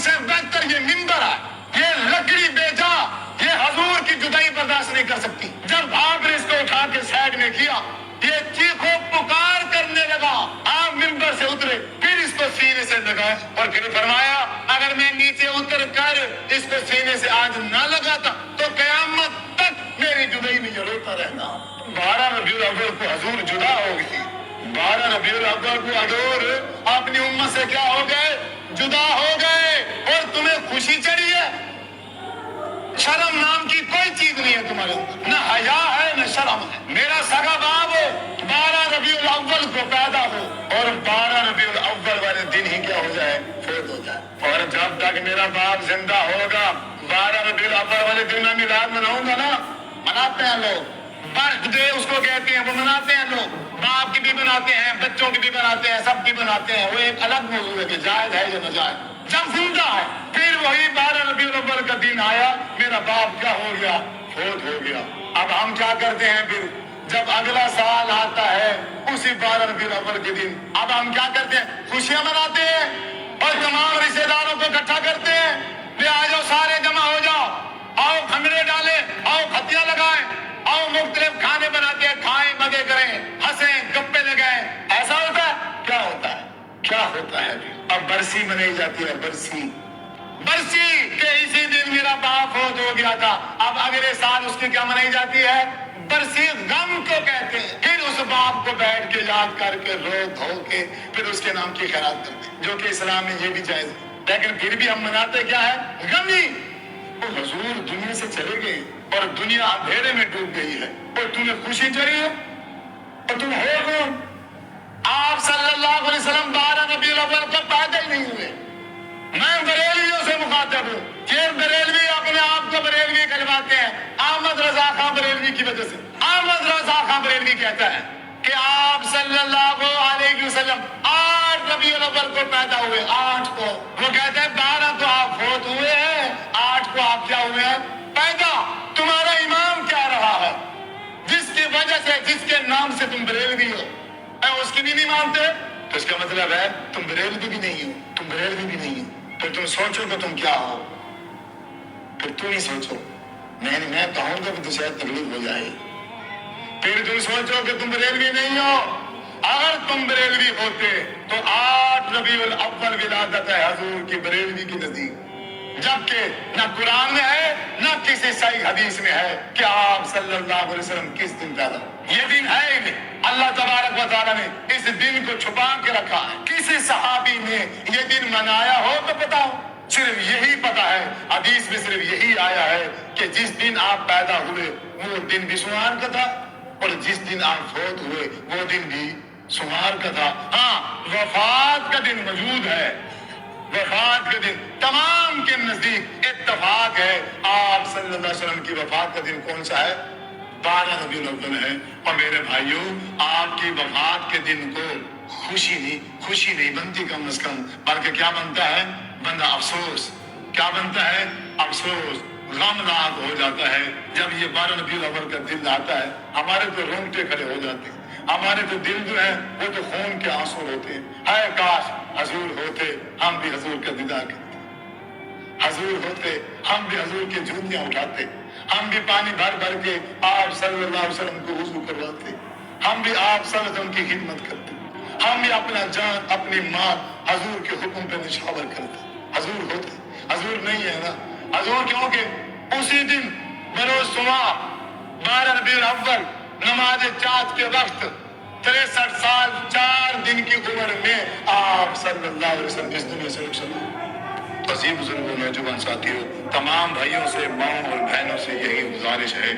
سے بہتر یہ منبر ہے، یہ لکڑی بیچا، یہ حضور کی جدائی برداشت نہیں کر سکتی۔ جب آپ نے اس کو اٹھا کے سائڈ میں کیا، یہ چیخو پکار کرنے لگا، آپ منبر سے اترے، پھر اس کو سینے سے لگائے اور پھر فرمایا اگر میں نیچے اتر کر اس کو سینے سے آج نہ لگاتا تو قیامت تک میری جدائی میں یہ روتا رہنا۔ 12 ربیع الاول کو حضور جدا ہو گئی، 12 ربیع الاول کو حضور اپنی امت سے کیا ہو گئے؟ جدا ہو گئے، اور تمہیں خوشی چڑھی ہے؟ شرم نام کی کوئی چیز نہیں ہے تمہارے اندر، نہ حیا ہے نہ شرم ہے۔ میرا سگا باب 12 ربیع الاول کو پیدا ہو اور 12 ربیع الاول والے دن ہی کیا ہو جائے؟ فوت ہو جائے، اور جب تک میرا باپ زندہ ہوگا 12 ربیع الاول والے دن میں میلاد مناؤں گا نا۔ مناتے ہیں لوگ، برتھ ڈے اس کو کہتے ہیں، وہ مناتے ہیں لوگ، باپ کی بھی مناتے ہیں، بچوں کی بھی مناتے ہیں، سب کی مناتے ہیں، وہ ایک الگ موضوع ہے کہ جائز ہے یا ناجائز۔ جب زندہ ہے پھر وہی 12 ربیع الاول کا دن آیا، میرا باپ کیا ہو گیا؟ فوت ہو گیا۔ اب ہم کیا کرتے ہیں پھر جب اگلا سال آتا ہے اسی 12 ربیع الاول کے دن، اب ہم کیا کرتے ہیں؟ خوشیاں مناتے ہیں اور تمام رشتے داروں کو اکٹھا کرتے ہیں، لے آ جاؤ سارے جمع ہو جاؤ، آؤ بھنگڑے ڈالیں، آؤ پھتیاں لگائیں، آؤ مختلف کھانے بناتے ہیں، کھائیں، مزے کریں، ہنسیں، گپے لگائیں۔ ایسا ہوتا ہے؟ کیا ہوتا ہے؟ کیا ہوتا ہے؟ اب برسی منائی جاتی ہے، برسی کہ اسی دن میرا باپ فوت ہو گیا تھا، اب اگلے سال اس کی کیا منائی جاتی ہے؟ برسی غم کو کہتے ہیں۔ پھر اس باپ کو بیٹھ کے یاد کر کے رو دھو کے پھر اس کے نام کی خیرات کرتے ہیں، جو کہ اسلام میں یہ بھی جائز ہے، لیکن پھر بھی ہم مناتے کیا ہے؟ غمی۔ وہ حضور دنیا سے چلے گئے اور دنیا اندھیرے میں ڈوب گئی ہے اور تمہیں خوشی چڑھی ہے، اور تم ہو کون؟ آپ صلی اللہ علیہ وسلم 12 ربیع الاول کو پیدا ہی نہیں ہوئے۔ میں بریلویوں سے مخاطب ہوں، یہ بریلوی اپنے آپ کو بریلوی کہلواتے ہیں، احمد رضا خان بریلوی کی وجہ سے۔ احمد رضا خان بریلوی کہتا ہے کہ آپ صلی اللہ علیہ وسلم 8 ربیع الاول کو پیدا ہوئے، 8 کو۔ وہ کہتے ہیں 12 کو آپ فوت ہوئے ہیں، 8 کو آپ کیا ہوئے ہیں؟ پیدا۔ تمہارا امام کیا رہا ہے جس کی وجہ سے، جس کے نام سے تم بریلوی ہو، اس کی بھی نہیں مانتے تو اس کا مطلب ہے تم بریلوی بھی نہیں ہو، تم بریلوی بھی نہیں ہو۔ پھر تم سوچو کہ تم کیا ہو، پھر تم ہی سوچو، میں کہوں گا کہ تو شاید تکلیف ہو جائے۔ پھر تم سوچو کہ تم بریلوی نہیں ہو، اگر تم بریلوی ہوتے تو 8 ربیع الاول ولادت ہے حضور کی بریلوی کی نزدیک، جبکہ نہ قرآن میں ہے نہ کسی صحیح حدیث میں ہے کہ آپ صلی اللہ علیہ وسلم کس دن پیدا ہوئے۔ یہ دن ہے ہی نہیں، اللہ تبارک و تعالیٰ نے اس دن کو چھپا کے رکھا ہے۔ کسی صحابی نے یہ دن منایا ہو تو بتاؤ، صرف یہی پتا ہے، حدیث میں صرف یہی آیا ہے کہ جس دن آپ پیدا ہوئے وہ دن بھی شمار کا تھا، اور جس دن آپ فوت ہوئے وہ دن بھی شمار کا تھا۔ ہاں، وفات کا دن موجود ہے، وفات کا دن تمام کے نزدیک اتفاق ہے۔ آپ صلی اللہ علیہ وسلم کی وفات کا دن کون سا ہے؟ 12 ربیع الاول ہے۔ اور میرے بھائیوں، آپ کی وفات کے دن کو خوشی نہیں بنتی کم از کم، بلکہ کیا بنتا ہے؟ بندہ افسوس۔ کیا بنتا ہے؟ افسوس، غمناک ہو جاتا ہے۔ جب یہ 12 ربیع الاول کا دن آتا ہے ہمارے تو رونگٹے کھڑے ہو جاتے ہیں، ہمارے تو دل جو ہے وہ تو خون کے آنسو ہوتے ہیں۔ اے کاش حضور ہوتے، ہم بھی حضور کا دیدار کرتے، حضور ہوتے ہم بھی حضور کی جھولیاں اٹھاتے، ہم بھی پانی بھر بھر کے آپ صلی اللہ علیہ وسلم کو وضو کرواتے، ہم بھی آپ صلی اللہ علیہ وسلم کی خدمت کرتے، ہم بھی اپنا جان اپنی مال حضور کے حکم پہ نشاور کرتے۔ حضور ہوتے، حضور نہیں ہے نا۔ حضور کیونکہ اسی دن بروز صبح 12 ربیع الاول نماز چاند کے وقت 63 سال 4 دن کی عمر میں آپ صلی اللہ علیہ وسلم اس دنیا سے رخصت ہوئے۔ عزیز بزرگوں، نوجوان ساتھیوں، تمام بھائیوں سے، ماؤں اور بہنوں سے یہی گزارش ہے،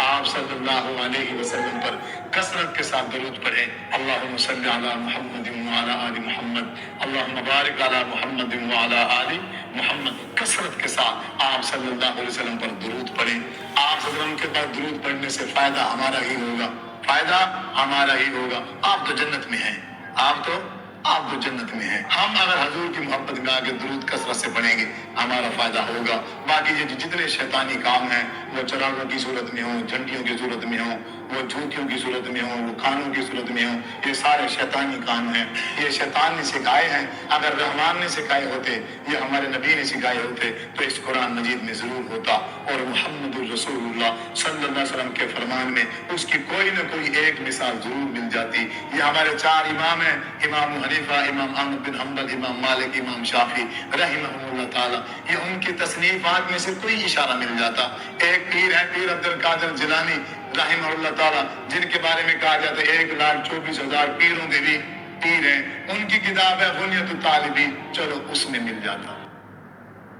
آپ صلی اللہ علیہ وسلم پر کثرت کے ساتھ درود پڑھیں۔ اللہم صلی علی محمد وعلی آل محمد، اللہم بارک علی محمد وعلی آل محمد۔ کثرت کے ساتھ آپ صلی اللہ علیہ وسلم پر درود پڑھیں۔ آپ صلی اللہ علیہ وسلم کے پاس درود پڑھنے سے فائدہ ہمارا ہی ہوگا، فائدہ ہمارا ہی ہوگا۔ آپ تو جنت میں ہیں، آپ تو آپ تو جنت میں ہیں۔ ہم اگر حضور کی محبت میں آگے درود کثرت سے پڑھیں گے ہمارا فائدہ ہوگا۔ باقی یہ جتنے شیطانی کام ہیں وہ چراغوں کی صورت میں ہوں، جھنڈیوں کی صورت میں ہوں، وہ جھوکیوں کی صورت میں ہوں، وہ کھانوں کی صورت میں ہوں، یہ سارے شیطانی کام ہیں، یہ شیطان نے سکھائے ہیں۔ اگر رحمان نے سکھائے ہوتے، یہ ہمارے نبی نے سکھائے ہوتے تو اس قرآن مجید میں ضرور ہوتا، اور محمد الرسول اللہ صلی اللہ علیہ وسلم کے فرمان میں اس کی کوئی نہ کوئی ایک مثال ضرور مل جاتی۔ یہ ہمارے چار امام ہیں، امام حنیفہ، امام احمد بن حنبل، امام مالک، امام شافعی رحمہ اللہ تعالی، یہ ان کی تصنیفات میں سے کوئی اشارہ مل جاتا۔ ایک پیر ہے پیر عبد القادر جیلانی رحمہ اللہ تعالی، جن کے بارے میں کہا جاتا ہے 1,24,000 پیروں کے بھی پیر ہیں، ان کی کتاب ہے غنیۃ الطالبین، چلو اس میں مل جاتا۔